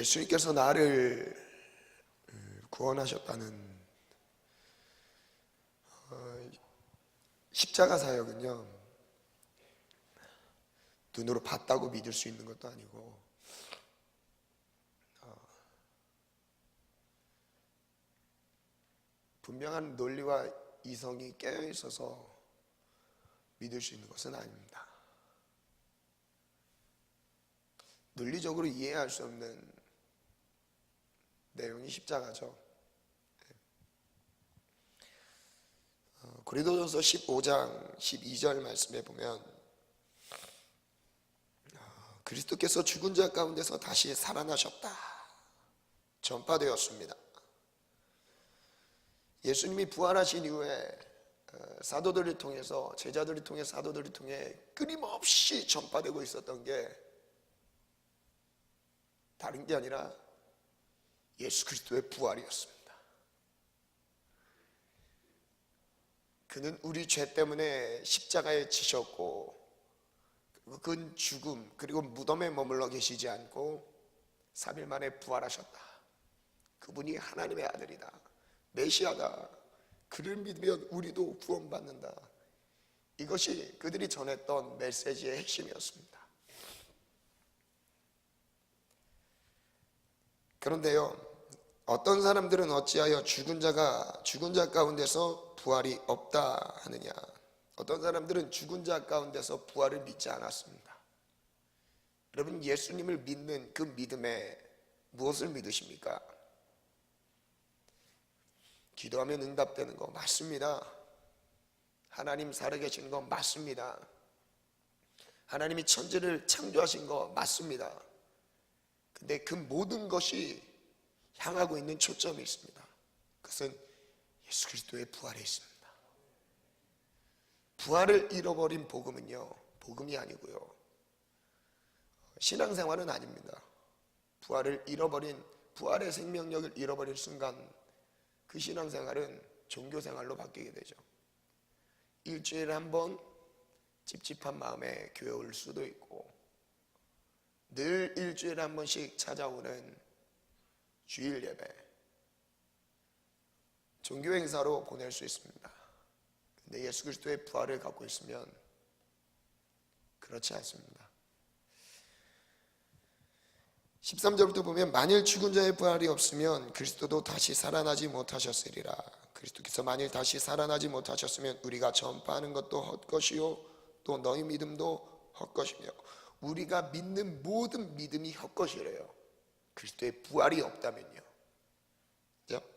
예수님께서 나를 구원하셨다는 십자가 사역은요, 눈으로 봤다고 믿을 수 있는 것도 아니고 분명한 논리와 이성이 깨어 있어서 믿을 수 있는 것은 아닙니다. 논리적으로 이해할 수 없는 내용이 십자가죠. 고린도전서 15장 12절 말씀에 보면 그리스도께서 죽은 자 가운데서 다시 살아나셨다 전파되었습니다. 예수님이 부활하신 이후에 사도들을 통해서, 제자들을 통해, 사도들을 통해 끊임없이 전파되고 있었던 게 다른 게 아니라 예수 그리스도의 부활이었습니다. 그는 우리 죄 때문에 십자가에 지셨고, 그는 죽음 그리고 무덤에 머물러 계시지 않고 3일 만에 부활하셨다. 그분이 하나님의 아들이다, 메시아다, 그를 믿으면 우리도 구원받는다. 이것이 그들이 전했던 메시지의 핵심이었습니다. 그런데요, 어떤 사람들은 어찌하여 죽은 자 가운데서 부활이 없다 하느냐. 어떤 사람들은 죽은 자 가운데서 부활을 믿지 않았습니다. 여러분, 예수님을 믿는 그 믿음에 무엇을 믿으십니까? 기도하면 응답되는 거 맞습니다. 하나님 살아계신 거 맞습니다. 하나님이 천지를 창조하신 거 맞습니다. 근데 그 모든 것이 향하고 있는 초점이 있습니다. 그것은 예수 그리스도의 부활에 있습니다. 부활을 잃어버린 복음은요, 복음이 아니고요, 신앙생활은 아닙니다. 부활의 생명력을 잃어버린 순간 그 신앙생활은 종교생활로 바뀌게 되죠. 일주일에 한 번 찝찝한 마음에 교회 올 수도 있고, 늘 일주일에 한 번씩 찾아오는 주일 예배, 종교 행사로 보낼 수 있습니다. 근데 예수 그리스도의 부활을 갖고 있으면 그렇지 않습니다. 13절부터 보면 만일 죽은 자의 부활이 없으면 그리스도도 다시 살아나지 못하셨으리라. 그리스도께서 만일 다시 살아나지 못하셨으면 우리가 전파하는 것도 헛것이요 또 너희 믿음도 헛것이며. 우리가 믿는 모든 믿음이 헛것이래요, 그리스도의 부활이 없다면요. 그렇죠?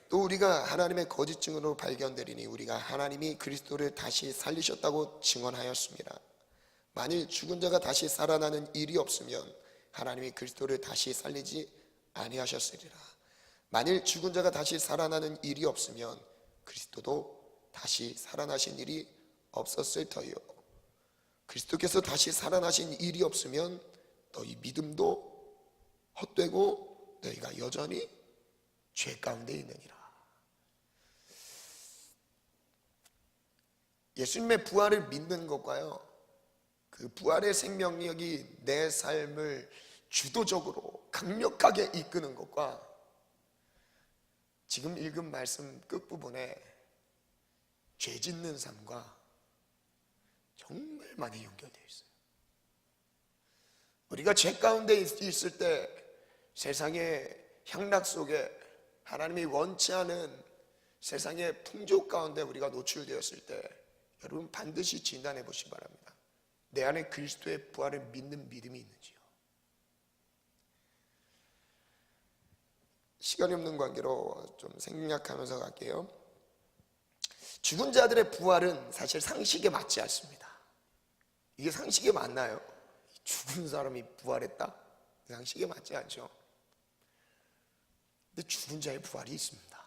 또 우리가 하나님의 거짓 증언으로 발견되리니 우리가 하나님이 그리스도를 다시 살리셨다고 증언하였습니다. 만일 죽은 자가 다시 살아나는 일이 없으면 하나님이 그리스도를 다시 살리지 아니하셨으리라. 만일 죽은 자가 다시 살아나는 일이 없으면 그리스도도 다시 살아나신 일이 없었을 터이요. 그리스도께서 다시 살아나신 일이 없으면 너희 믿음도 헛되고 너희가 여전히 죄 가운데 있느니라. 예수님의 부활을 믿는 것과요, 그 부활의 생명력이 내 삶을 주도적으로 강력하게 이끄는 것과 지금 읽은 말씀 끝부분에 죄 짓는 삶과 정말 많이 연결되어 있어요. 우리가 죄 가운데 있을 때, 세상의 향락 속에, 하나님이 원치 않은 세상의 풍조 가운데 우리가 노출되었을 때, 여러분 반드시 진단해 보시기 바랍니다. 내 안에 그리스도의 부활을 믿는 믿음이 있는지요. 시간이 없는 관계로 좀 생략하면서 갈게요. 죽은 자들의 부활은 사실 상식에 맞지 않습니다. 이게 상식에 맞나요? 죽은 사람이 부활했다? 상식에 맞지 않죠. 근데 죽은 자의 부활이 있습니다.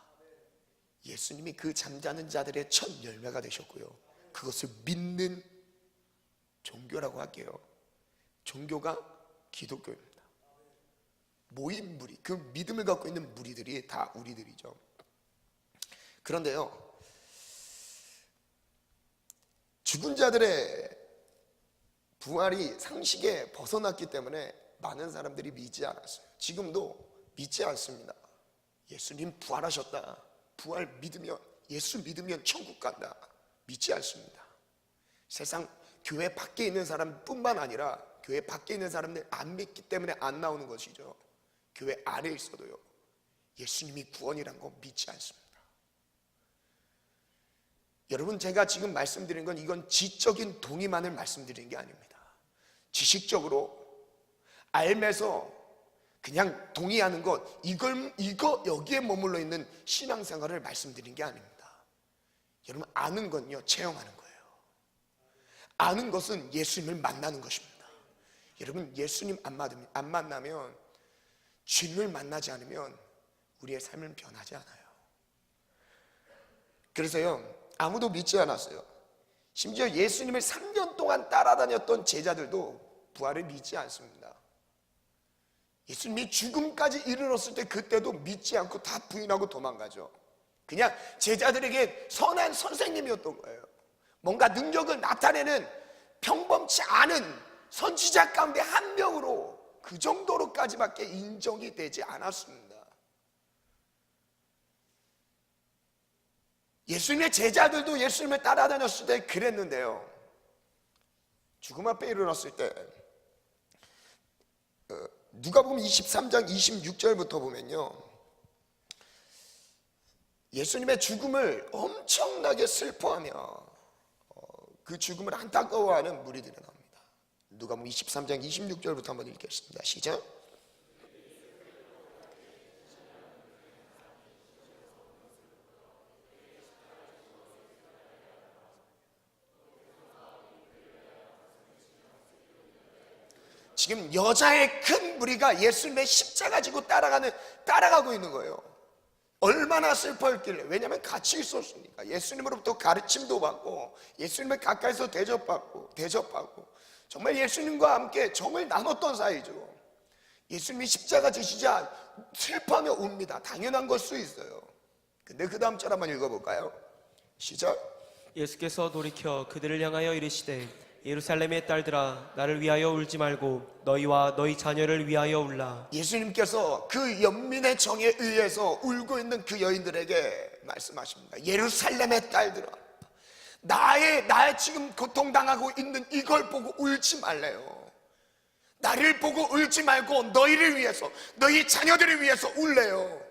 예수님이 그 잠자는 자들의 첫 열매가 되셨고요, 그것을 믿는 종교라고 할게요. 종교가 기독교입니다. 모인 무리, 그 믿음을 갖고 있는 무리들이 다 우리들이죠. 그런데요, 죽은 자들의 부활이 상식에 벗어났기 때문에 많은 사람들이 믿지 않았어요. 지금도 믿지 않습니다. 예수님 부활하셨다, 부활 믿으면, 예수 믿으면 천국 간다, 믿지 않습니다. 세상 교회 밖에 있는 사람뿐만 아니라 교회 밖에 있는 사람들 안 믿기 때문에 안 나오는 것이죠. 교회 안에 있어도요, 예수님이 구원이란 거 믿지 않습니다. 여러분, 제가 지금 말씀드린 건 이건 지적인 동의만을 말씀드리는 게 아닙니다. 지식적으로 알면서 그냥 동의하는 것, 이거 여기에 머물러 있는 신앙생활을 말씀드린 게 아닙니다. 여러분, 아는 건요, 체험하는 거예요. 아는 것은 예수님을 만나는 것입니다. 여러분, 예수님 안 만나면, 주님을 만나지 않으면 우리의 삶은 변하지 않아요. 그래서요, 아무도 믿지 않았어요. 심지어 예수님을 3년 동안 따라다녔던 제자들도 부활을 믿지 않습니다. 예수님이 죽음까지 이르렀을 때 그때도 믿지 않고 다 부인하고 도망가죠. 그냥 제자들에게 선한 선생님이었던 거예요. 뭔가 능력을 나타내는 평범치 않은 선지자 가운데 한 명으로, 그 정도로까지밖에 인정이 되지 않았습니다. 예수님의 제자들도 예수님을 따라다녔을 때 그랬는데요, 죽음 앞에 일어났을 때 누가복음 23장 26절부터 보면요, 예수님의 죽음을 엄청나게 슬퍼하며 그 죽음을 안타까워하는 무리들이 나옵니다. 누가복음 23장 26절부터 한번 읽겠습니다. 시작. 지금 여자의 큰 무리가 예수님의 십자가 지고 따라가고 있는 거예요. 얼마나 슬퍼했길래. 왜냐하면 같이 있었으니까. 예수님으로부터 가르침도 받고, 예수님을 가까이서 대접받고 정말 예수님과 함께 정을 나눴던 사이죠. 예수님이 십자가 지시자 슬퍼하며 웁니다. 당연한 걸 수 있어요. 근데 그 다음 절 한번 읽어볼까요? 시작. 예수께서 돌이켜 그들을 향하여 이르시되 예루살렘의 딸들아, 나를 위하여 울지 말고 너희와 너희 자녀를 위하여 울라. 예수님께서 그 연민의 정에 의해서 울고 있는 그 여인들에게 말씀하십니다. 예루살렘의 딸들아, 나의 지금 고통당하고 있는 이걸 보고 울지 말래요. 나를 보고 울지 말고 너희를 위해서, 너희 자녀들을 위해서 울래요.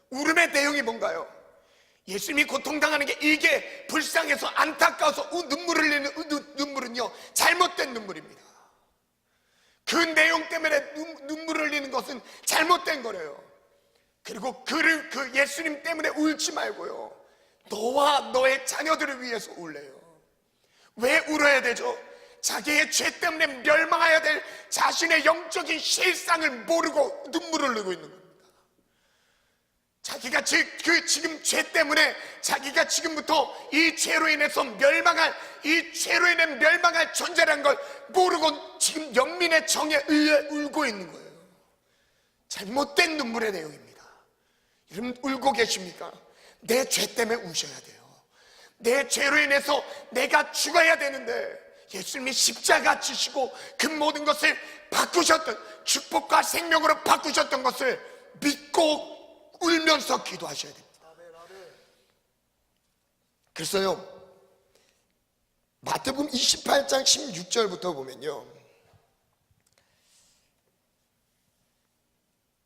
울음의 내용이 뭔가요? 예수님이 고통당하는 게 이게 불쌍해서 안타까워서 눈물을 흘리는 눈물은요, 잘못된 눈물입니다. 그 내용 때문에 눈물을 흘리는 것은 잘못된 거래요. 그리고 그 예수님 때문에 울지 말고요, 너와 너의 자녀들을 위해서 울래요. 왜 울어야 되죠? 자기의 죄 때문에 멸망해야 될 자신의 영적인 실상을 모르고 눈물을 흘리고 있는 겁니다. 자기가 지금 죄 때문에 자기가 지금부터 이 죄로 인해서 멸망할 존재라는 걸 모르고 지금 연민의 정에 의해 울고 있는 거예요. 잘못된 눈물의 내용입니다. 여러분, 울고 계십니까? 내 죄 때문에 우셔야 돼요. 내 죄로 인해서 내가 죽어야 되는데 예수님이 십자가 지시고 그 모든 것을 바꾸셨던, 축복과 생명으로 바꾸셨던 것을 믿고 울면서 기도하셔야 됩니다. 그래서요, 마태복음 28장 16절부터 보면요,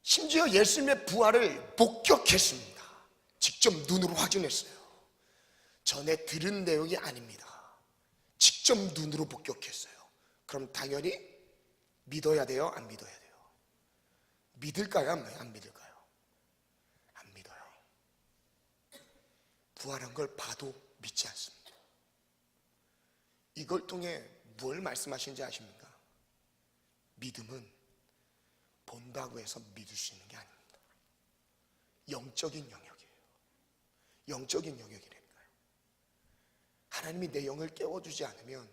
심지어 예수님의 부활을 목격했습니다. 직접 눈으로 확인했어요. 전에 들은 내용이 아닙니다. 직접 눈으로 목격했어요. 그럼 당연히 믿어야 돼요? 안 믿어야 돼요? 믿을까요? 안 믿을까요? 안 믿어요. 부활한 걸 봐도 믿지 않습니다. 이걸 통해 뭘 말씀하시는지 아십니까? 믿음은 본다고 해서 믿을 수 있는 게 아닙니다. 영적인 영역이에요. 영적인 영역이라니까요. 하나님이 내 영을 깨워주지 않으면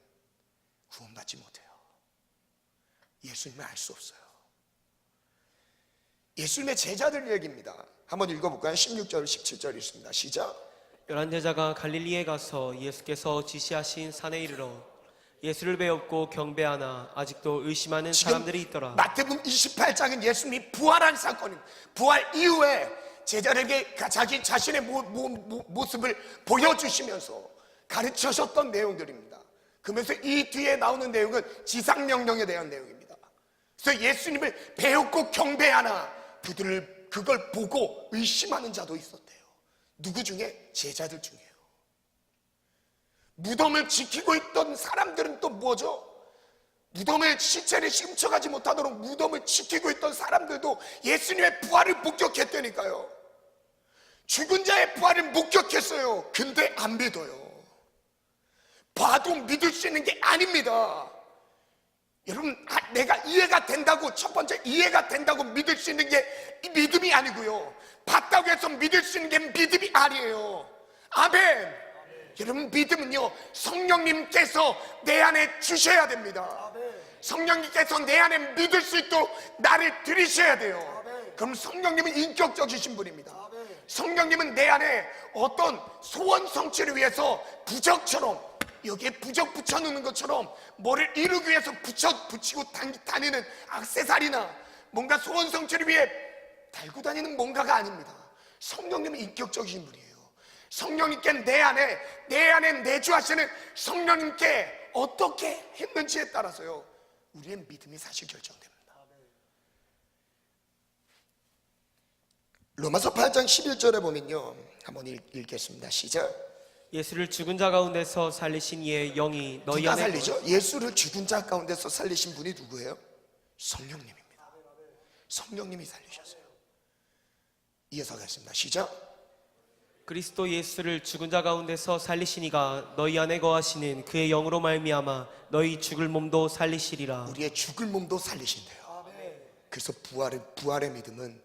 구원받지 못해요. 예수님을 알 수 없어요. 예수님의 제자들 얘기입니다. 한번 읽어볼까요? 16절, 17절 있습니다. 시작. 11 제자가 갈릴리에 가서 예수께서 지시하신 산에 이르러 예수를 배웠고 경배하나 아직도 의심하는 사람들이 있더라. 마태복음 28장은 예수님이 부활한 사건입니다. 부활 이후에 제자들에게 자기 자신의 모습을 보여주시면서 가르치셨던 내용들입니다. 그러면서 이 뒤에 나오는 내용은 지상명령에 대한 내용입니다. 그래서 예수님을 배웠고 경배하나 그걸 보고 의심하는 자도 있었대요. 누구 중에? 제자들 중에요. 무덤을 지키고 있던 사람들은 또 뭐죠? 무덤의 시체를 심쳐가지 못하도록 무덤을 지키고 있던 사람들도 예수님의 부활을 목격했다니까요. 죽은 자의 부활을 목격했어요. 근데 안 믿어요. 봐도 믿을 수 있는 게 아닙니다. 여러분, 내가 이해가 된다고, 첫 번째 이해가 된다고 믿을 수 있는 게 믿음이 아니고요, 봤다고 해서 믿을 수 있는 게 믿음이 아니에요. 아멘. 여러분, 믿음은요, 성령님께서 내 안에 주셔야 됩니다. 성령님께서 내 안에 믿을 수 있도록 나를 들이셔야 돼요. 그럼 성령님은 인격적이신 분입니다. 성령님은 내 안에 어떤 소원 성취를 위해서 부적처럼, 여기에 부적 붙여놓는 것처럼 뭐를 이루기 위해서 붙이고 다니는 액세서리나 뭔가 소원 성취를 위해 달고 다니는 뭔가가 아닙니다. 성령님은 인격적이신 분이에요. 성령님께 내 안에 내주하시는 성령님께 어떻게 했는지에 따라서요, 우리의 믿음이 사실 결정됩니다. 로마서 8장 11절에 보면요, 한번 읽겠습니다. 시작. 예수를 죽은 자 가운데서 살리신 이의 영이 너희 누가 안에 살리죠? 예수를 죽은 자 가운데서 살리신 분이 누구예요? 성령님입니다. 성령님이 살리셨어요. 이어서 가겠습니다. 시작. 그리스도 예수를 죽은 자 가운데서 살리신 이가 너희 안에 거하시는 그의 영으로 말미암아 너희 죽을 몸도 살리시리라. 우리의 죽을 몸도 살리신대요. 그래서 부활의 믿음은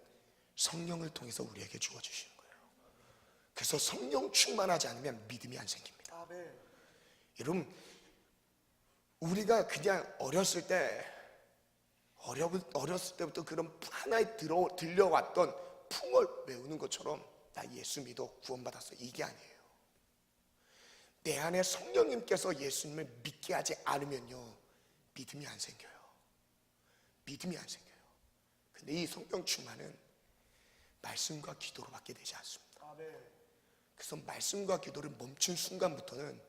성령을 통해서 우리에게 주어주시는 거예요. 그래서 성령 충만하지 않으면 믿음이 안 생깁니다. 여러분, 우리가 그냥 어렸을 때부터 그런 하나에 들려왔던 풍을 외우는 것처럼 나 예수 믿어 구원받았어, 이게 아니에요. 내 안에 성령님께서 예수님을 믿게 하지 않으면요, 믿음이 안 생겨요. 믿음이 안 생겨요. 근데 이 성령 충만은 말씀과 기도로 받게 되지 않습니다. 그래서 말씀과 기도를 멈춘 순간부터는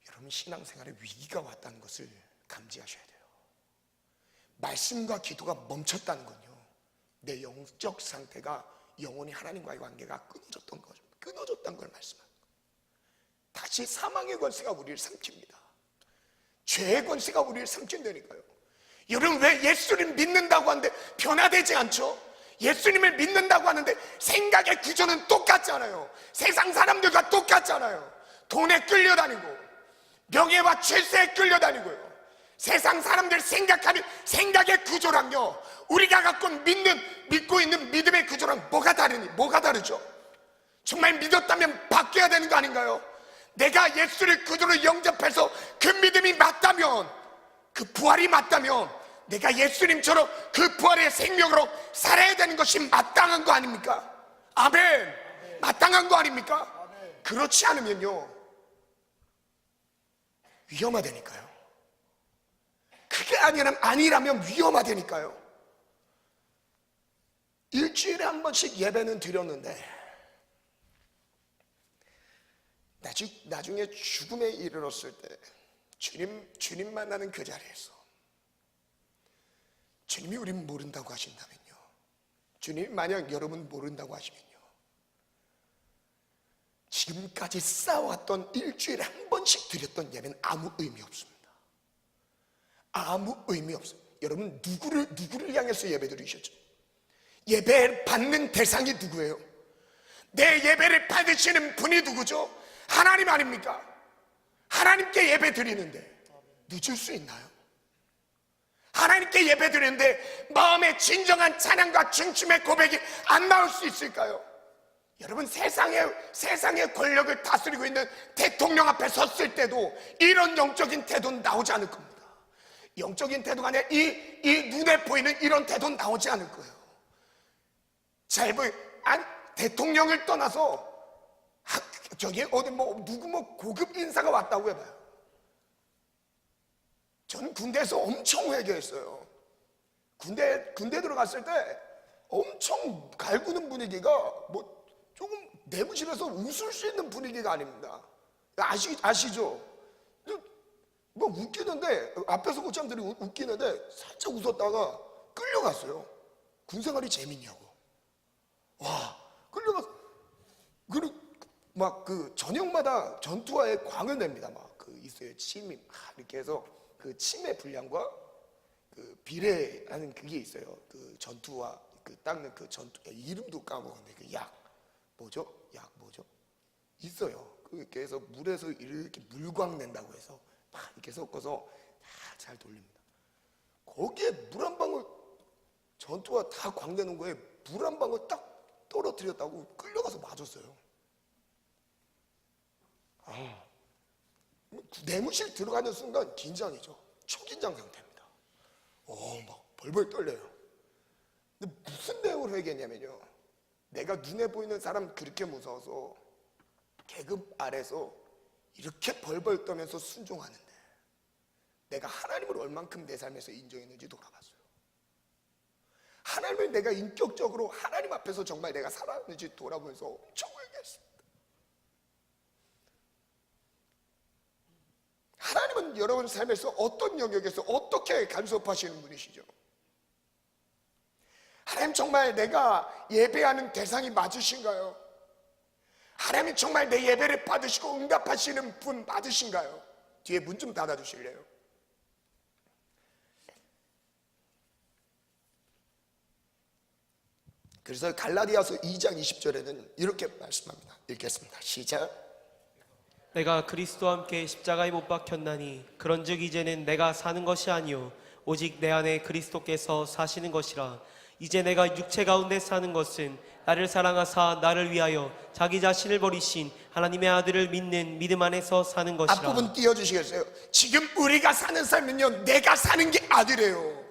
여러분 신앙생활에 위기가 왔다는 것을 감지하셔야 돼요. 말씀과 기도가 멈췄다는 건요, 내 영적 상태가 영원히 하나님과의 관계가 끊어졌다는 걸 말씀합니다. 다시 사망의 권세가 우리를 삼킵니다. 죄의 권세가 우리를 삼킨다니까요. 여러분, 왜 예수를 믿는다고 하는데 변화되지 않죠? 예수님을 믿는다고 하는데 생각의 구조는 똑같잖아요. 세상 사람들과 똑같잖아요. 돈에 끌려다니고 명예와 출세에 끌려다니고요. 세상 사람들 생각하는 생각의 구조랑요, 우리가 믿고 있는 믿음의 구조랑 뭐가 다르죠? 정말 믿었다면 바뀌어야 되는 거 아닌가요? 내가 예수를 그대로 영접해서 그 믿음이 맞다면, 그 부활이 맞다면 내가 예수님처럼 그 부활의 생명으로 살아야 되는 것이 마땅한 거 아닙니까? 아멘. 마땅한 거 아닙니까? 그렇지 않으면요, 위험하다니까요. 그게 아니라면 위험하다니까요. 일주일에 한 번씩 예배는 드렸는데 나중에 죽음에 이르렀을 때 주님 만나는 그 자리에서 주님이 우리 모른다고 하신다면요, 주님이 만약 여러분 모른다고 하시면요, 지금까지 쌓아왔던 일주일에 한 번씩 드렸던 예배는 아무 의미 없습니다. 아무 의미 없어요. 여러분, 누구를 향해서 예배 드리셨죠? 예배 받는 대상이 누구예요? 내 예배를 받으시는 분이 누구죠? 하나님 아닙니까? 하나님께 예배 드리는데 늦을 수 있나요? 하나님께 예배 드리는데 마음의 진정한 찬양과 중심의 고백이 안 나올 수 있을까요? 여러분, 세상의 권력을 다스리고 있는 대통령 앞에 섰을 때도 이런 영적인 태도는 나오지 않을 겁니다. 영적인 태도가 아니라 이 눈에 보이는 이런 태도는 나오지 않을 거예요. 대통령을 떠나서 저기 어디 누구 고급 인사가 왔다고 해봐요. 전 군대에서 엄청 회개했어요. 군대 들어갔을 때 엄청 갈구는 분위기가 뭐 조금 내무실에서 웃을 수 있는 분위기가 아닙니다. 아시죠? 뭐 웃기는데 앞에서 고참들이 웃기는데 살짝 웃었다가 끌려갔어요. 군생활이 재밌냐고. 와, 끌려가서 그리고 막 그 저녁마다 전투화에 광을 냅니다. 막 그 있어요. 침이 막 이렇게 해서 그 침의 분량과 그 비례하는 그게 있어요. 그 전투화 그 닦는 그 전투 이름도 까먹었는데 그 약 뭐죠? 있어요. 그렇게 해서 물에서 이렇게 물광 낸다고 해서 막 이렇게 섞어서 다 잘 돌립니다. 거기에 물 한 방울 전투화 다 광내는 거에 물 한 방울 딱 떨어뜨렸다고 끌려가서 맞았어요. 내무실 들어가는 순간 긴장이죠. 초긴장 상태입니다. 막 벌벌 떨려요. 근데 무슨 내용을 회개했냐면요, 내가 눈에 보이는 사람 그렇게 무서워서 계급 아래서 이렇게 벌벌 떠면서 순종하는데 내가 하나님을 얼만큼 내 삶에서 인정했는지 돌아봤어요. 하나님을 내가 인격적으로 하나님 앞에서 정말 내가 살았는지 돌아보면서 엄청 회개했습니다. 하나님은 여러분 삶에서 어떤 영역에서 어떻게 간섭하시는 분이시죠? 하나님 정말 내가 예배하는 대상이 맞으신가요? 하나님 정말 내 예배를 받으시고 응답하시는 분 맞으신가요? 뒤에 문 좀 닫아주실래요? 그래서 갈라디아서 2장 20절에는 이렇게 말씀합니다. 읽겠습니다. 시작. 내가 그리스도와 함께 십자가에 못 박혔나니 그런즉 이제는 내가 사는 것이 아니요 오직 내 안에 그리스도께서 사시는 것이라. 이제 내가 육체 가운데 사는 것은 나를 사랑하사 나를 위하여 자기 자신을 버리신 하나님의 아들을 믿는 믿음 안에서 사는 것이라. 앞부분 띄워주시겠어요? 지금 우리가 사는 삶은요, 내가 사는 게 아니래요.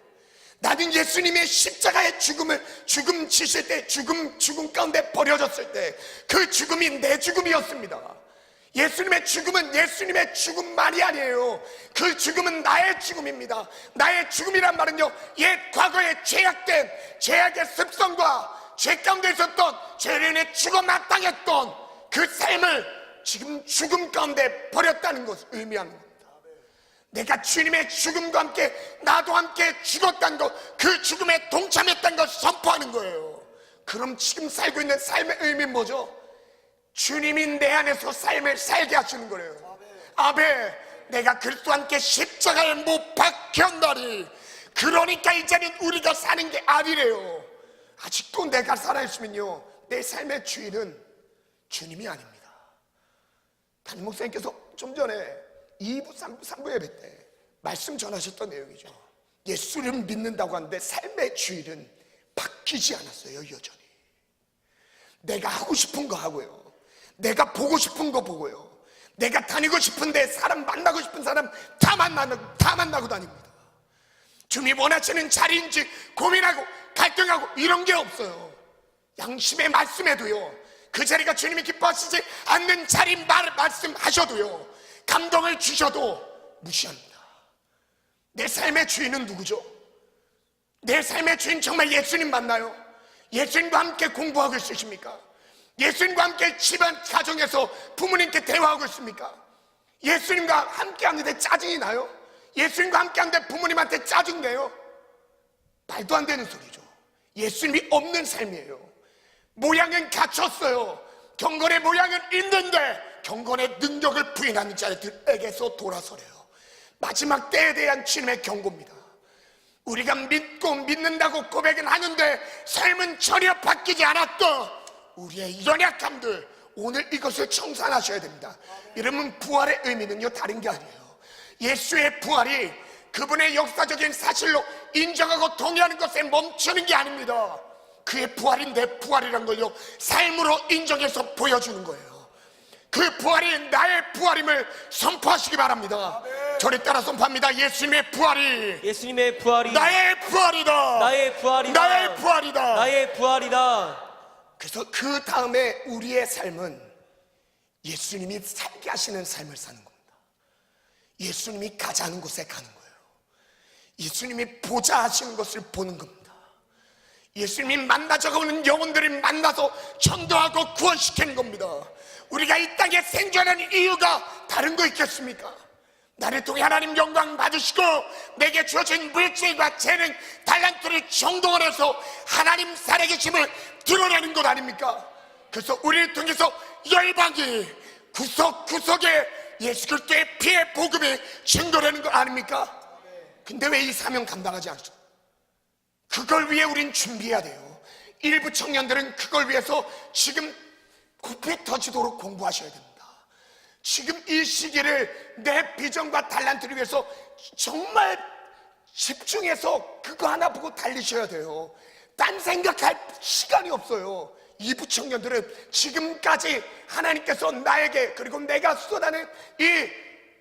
나는 예수님의 십자가의 죽음 지실 때, 죽음 가운데 버려졌을 때 그 죽음이 내 죽음이었습니다. 예수님의 죽음은 예수님의 죽음만이 아니에요. 그 죽음은 나의 죽음입니다. 나의 죽음이란 말은요, 옛 과거에 죄악의 습성과 죄 가운데 있었던 죄인의 죽어 마땅했던 그 삶을 지금 죽음 가운데 버렸다는 것을 의미합니다. 내가 주님의 죽음과 함께 나도 함께 죽었다는 것, 그 죽음에 동참했다는 것을 선포하는 거예요. 그럼 지금 살고 있는 삶의 의미는 뭐죠? 주님이 내 안에서 삶을 살게 하시는 거예요. 아멘. 내가 그리스도와 함께 십자가에 못 박혔나니 그러니까 이제는 우리가 사는 게 아니래요. 아직도 내가 살아있으면요, 내 삶의 주인은 주님이 아닙니다. 담임 목사님께서 좀 전에 2부, 3부 예배 때 말씀 전하셨던 내용이죠. 예수를 믿는다고 하는데 삶의 주인은 바뀌지 않았어요. 여전히 내가 하고 싶은 거 하고요, 내가 보고 싶은 거 보고요, 내가 다니고 싶은데 사람 만나고 싶은 사람 다 만나고 다닙니다. 주님이 원하시는 자리인지 고민하고 갈등하고 이런 게 없어요. 양심의 말씀에도요, 그 자리가 주님이 기뻐하시지 않는 자리 말씀하셔도요, 감동을 주셔도 무시합니다. 내 삶의 주인은 누구죠? 내 삶의 주인 정말 예수님 맞나요? 예수님과 함께 공부하고 있으십니까? 예수님과 함께 집안 가정에서 부모님께 대화하고 있습니까? 예수님과 함께 하는데 짜증이 나요? 예수님과 함께 하는데 부모님한테 짜증내요? 말도 안 되는 소리죠. 예수님이 없는 삶이에요. 모양은 갖췄어요. 경건의 모양은 있는데 경건의 능력을 부인하는 자들에게서 돌아서래요. 마지막 때에 대한 주님의 경고입니다. 우리가 믿고 믿는다고 고백은 하는데 삶은 전혀 바뀌지 않았던 우리의 연약함들, 오늘 이것을 청산하셔야 됩니다. 이러면 부활의 의미는요, 다른 게 아니에요. 예수의 부활이 그분의 역사적인 사실로 인정하고 동의하는 것에 멈추는 게 아닙니다. 그의 부활이 내 부활이란 걸요, 삶으로 인정해서 보여주는 거예요. 그 부활이 나의 부활임을 선포하시기 바랍니다. 저를 따라 선포합니다. 예수님의 부활이 나의 부활이다. 나의 부활이다. 나의 부활이다. 나의 부활이다. 그래서 그 다음에 우리의 삶은 예수님이 살게 하시는 삶을 사는 겁니다. 예수님이 가자는 곳에 가는 거예요. 예수님이 보자 하시는 것을 보는 겁니다. 예수님이 만나자고 오는 영혼들을 만나서 전도하고 구원시키는 겁니다. 우리가 이 땅에 생존하는 이유가 다른 거 있겠습니까? 나를 통해 하나님 영광 받으시고 내게 주어진 물질과 재능, 달란트를 정동을 해서 하나님 살아계심을 드러내는 것 아닙니까? 그래서 우리를 통해서 열방이 구석구석에 예수 그리스도의 피의 복음이 증거되는 것 아닙니까? 근데 왜 이 사명 감당하지 않죠? 그걸 위해 우린 준비해야 돼요. 일부 청년들은 그걸 위해서 지금 코피 터지도록 공부하셔야 됩니다. 지금 이 시기를 내 비전과 달란트를 위해서 정말 집중해서 그거 하나 보고 달리셔야 돼요. 딴 생각할 시간이 없어요. 이부 청년들은 지금까지 하나님께서 나에게 그리고 내가 쏟아낸 이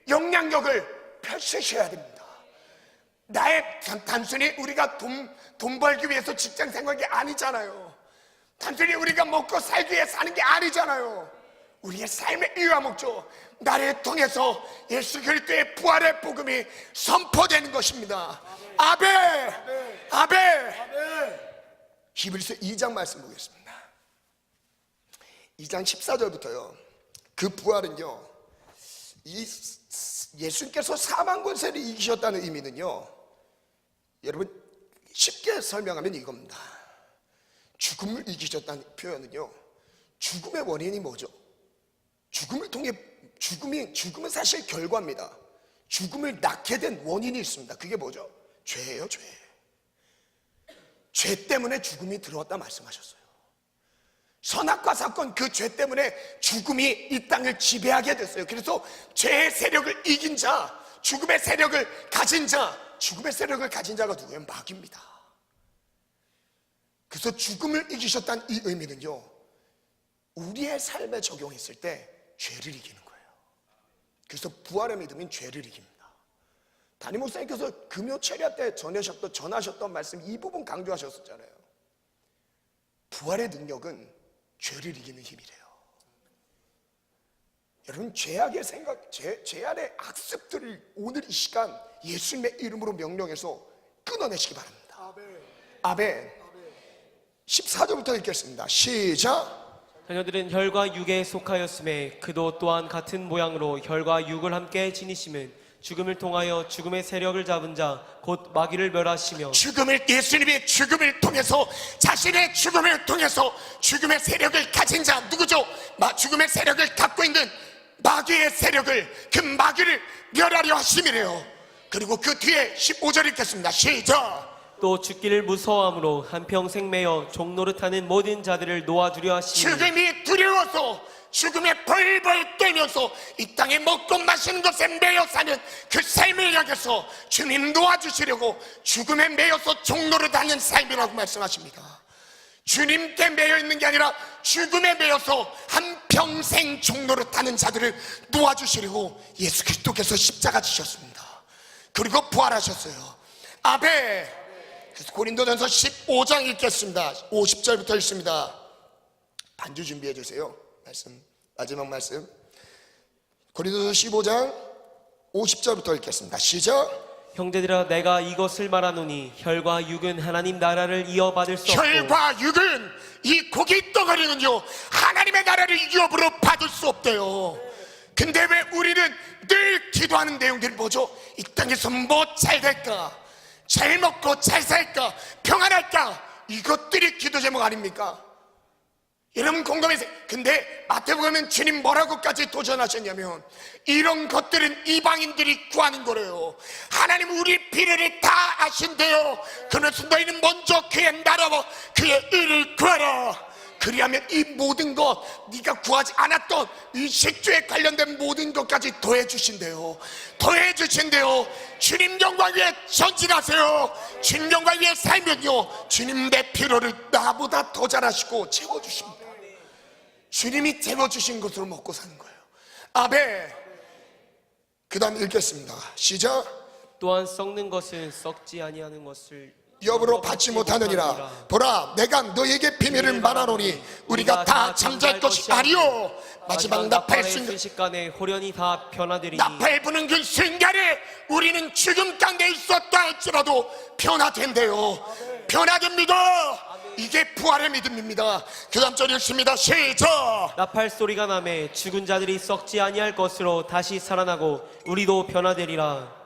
영향력을 펼치셔야 됩니다. 나의 단순히 우리가 돈 벌기 위해서 직장 생활한 게 아니잖아요. 단순히 우리가 먹고 살기 위해 사는 게 아니잖아요. 우리의 삶의 이유와 목적, 나를 통해서 예수 그리스도의 부활의 복음이 선포되는 것입니다. 아멘. 히브리서 2장 말씀 보겠습니다. 2장 14절부터요. 그 부활은요, 이 예수님께서 사망 권세를 이기셨다는 의미는요, 여러분 쉽게 설명하면 이겁니다. 죽음을 이기셨다는 표현은요, 죽음의 원인이 뭐죠? 죽음을 통해 죽음은 사실 결과입니다. 죽음을 낳게 된 원인이 있습니다. 그게 뭐죠? 죄예요, 죄. 죄 때문에 죽음이 들어왔다 말씀하셨어요. 선악과 사건, 그 죄 때문에 죽음이 이 땅을 지배하게 됐어요. 그래서 죄의 세력을 이긴 자, 죽음의 세력을 가진 자, 죽음의 세력을 가진 자가 누구예요? 마귀입니다. 그래서 죽음을 이기셨다는 이 의미는요, 우리의 삶에 적용했을 때 죄를 이기는 거예요. 그래서 부활의 믿음은 죄를 이깁니다. 담임 목사님께서 금요 철야 때 전하셨던 말씀 이 부분 강조하셨었잖아요. 부활의 능력은 죄를 이기는 힘이래요. 여러분, 죄악의 생각, 죄악의 학습들을 오늘 이 시간 예수님의 이름으로 명령해서 끊어내시기 바랍니다. 아멘. 14절부터 읽겠습니다. 시작. 자녀들은 혈과 육에 속하였음에 그도 또한 같은 모양으로 혈과 육을 함께 지니심은 죽음을 통하여 죽음의 세력을 잡은 자 곧 마귀를 멸하시며 예수님이 죽음을 통해서 자신의 죽음을 통해서 죽음의 세력을 가진 자 누구죠? 죽음의 세력을 갖고 있는 마귀의 세력을, 그 마귀를 멸하려 하심이래요. 그리고 그 뒤에 15절 읽겠습니다. 시작. 또 죽기를 무서워함으로 한평생 매여 종노릇하는 모든 자들을 놓아주려 하시니 죽음이 두려워서 죽음에 벌벌 떨면서 이 땅에 먹고 마시는 것에 매여 사는 그 삶을 향해서 주님 놓아주시려고 죽음에 매여서 종노릇하는 삶이라고 말씀하십니다. 주님께 매여 있는 게 아니라 죽음에 매여서 한평생 종노릇하는 자들을 놓아주시려고 예수 그리스도께서 십자가 지셨습니다. 그리고 부활하셨어요. 아멘. 그래서 고린도전서 15장 읽겠습니다. 50절부터 읽습니다. 반주 준비해 주세요. 마지막 말씀. 고린도전서 15장 50절부터 읽겠습니다. 시작. 형제들아 내가 이것을 말하노니 혈과 육은 하나님 나라를 이어받을 수 없고 혈과 육은, 이 고기 덩어리는요 하나님의 나라를 이어으로 받을 수 없대요. 근데 왜 우리는 늘 기도하는 내용들이 뭐죠? 이 땅에서 뭐 잘 될까? 잘 먹고 잘 살까? 평안할까? 이것들이 기도 제목 아닙니까? 여러분 공감해세요. 근데 마태복음은 주님 뭐라고까지 도전하셨냐면 이런 것들은 이방인들이 구하는 거래요. 하나님 우리 비례를 다 아신대요. 그러면서 너희는 먼저 그의 나라와 그의 의를 구하라. 그리하면 이 모든 것, 네가 구하지 않았던 이 식주에 관련된 모든 것까지 더해 주신대요. 더해 주신대요. 주님 영광 위에 전진하세요. 주님 영광 위에 살면요 주님 내 필요를 나보다 더 잘하시고 채워주십니다. 주님이 채워주신 것으로 먹고 사는 거예요. 아멘. 그 다음 읽겠습니다. 시작. 또한 썩는 것은 썩지 아니하는 것을 여부로 받지 못하느니라. 보라, 내가 너에게 비밀을 말하노니 우리가 다 잠잘 것이 아니요 마지막 나팔 순식간에 호련히 다 변화되리니 나팔 부는 그 순간에 우리는 죽음 가운데 있었다 할지라도 변화된대요. 변화됩니다. 이게 부활의 믿음입니다. 그 다음 절 읽습니다. 시작. 나팔 소리가 나매 죽은 자들이 썩지 아니할 것으로 다시 살아나고 우리도 변화되리라.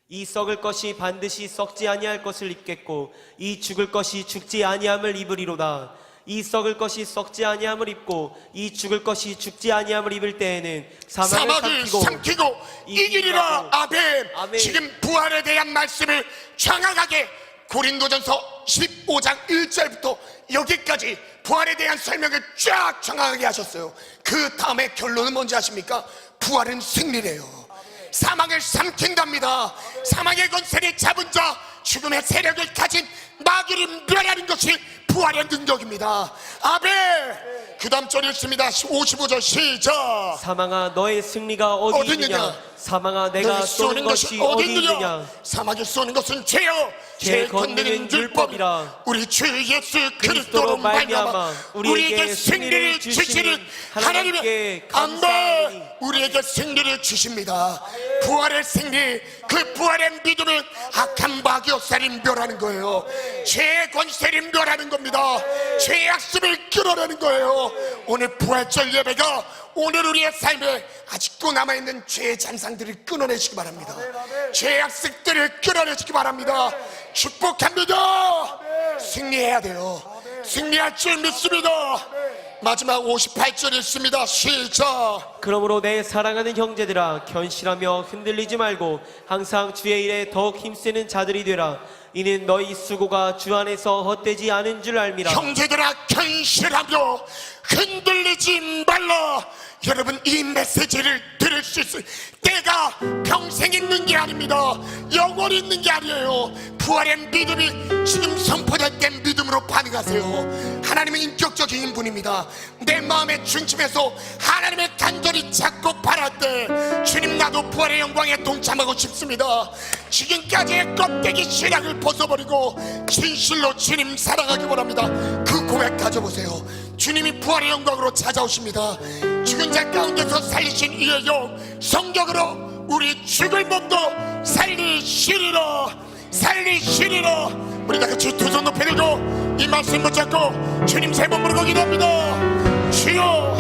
이 썩을 것이 반드시 썩지 아니할 것을 입겠고 이 죽을 것이 죽지 아니함을 입으리로다. 이 썩을 것이 썩지 아니함을 입고 이 죽을 것이 죽지 아니함을 입을 때에는 사막을 삼키고 이기리라. 아멘. 아멘. 지금 부활에 대한 말씀을 정확하게 고린도전서 15장 1절부터 여기까지 부활에 대한 설명을 쫙 정확하게 하셨어요. 그 다음에 결론은 뭔지 아십니까? 부활은 승리래요. 사망을 삼킨답니다. 사망의 권세를 잡은 자, 죽음의 세력을 가진 마귀를 멸하는 것이 부활의 능력입니다. 아멘. 그 다음 절 읽습니다. 55절 시작. 사망아 너의 승리가 어디 있느냐? 사망아 내가 쏘는 것이 어디 있느냐? 사망이 쏘는 것은 죄요 죄 건너는 율법이라. 우리 주 예수 그리스도로 말미암아 우리에게 승리를 주시는 하나님의 아멘. 우리에게 승리를 주십니다. 부활의 승리, 그 부활의 믿음은 악한 마귀 역사를 멸하는 거예요. 죄의 권세를 멸하는 겁니다. 죄의 악습을 끌어내는 거예요. 오늘 부활절 예배가 오늘 우리의 삶에 아직도 남아있는 죄의 잔상들을 끊어내시기 바랍니다. 죄의 악습들을 끊어내시기 바랍니다. 축복합니다. 승리해야 돼요. 승리할 줄 믿습니다. 마지막 58절 읽습니다. 시작. 그러므로 내 사랑하는 형제들아 견실하며 흔들리지 말고 항상 주의 일에 더욱 힘쓰는 자들이 되라. 이는 너희 수고가 주 안에서 헛되지 않은 줄 알미라. 형제들아 견실하며 흔들리지 말라. 여러분, 이 메시지를 들을 수 있을 때가 평생 있는 게 아닙니다. 영원히 있는 게 아니에요. 부활의 믿음이 지금 선포될 때 믿음으로 반응하세요. 하나님은 인격적인 분입니다. 내 마음의 중심에서 하나님의 간절히 찾고 바랄 때 주님, 나도 부활의 영광에 동참하고 싶습니다. 지금까지의 껍데기 신앙을 벗어버리고 진실로 주님 사랑하기 원합니다. 그 고백 가져보세요. 주님이 부활의 영광으로 찾아오십니다. 죽은 자 가운데서 살리신 이의 영 성경으로 우리 죽을 몸도 살리시리라. 살리시리라. 우리 다 같이 두 손 높이 들고 이 말씀 붙잡고 주님 세 번 부르고 기도합니다. 주여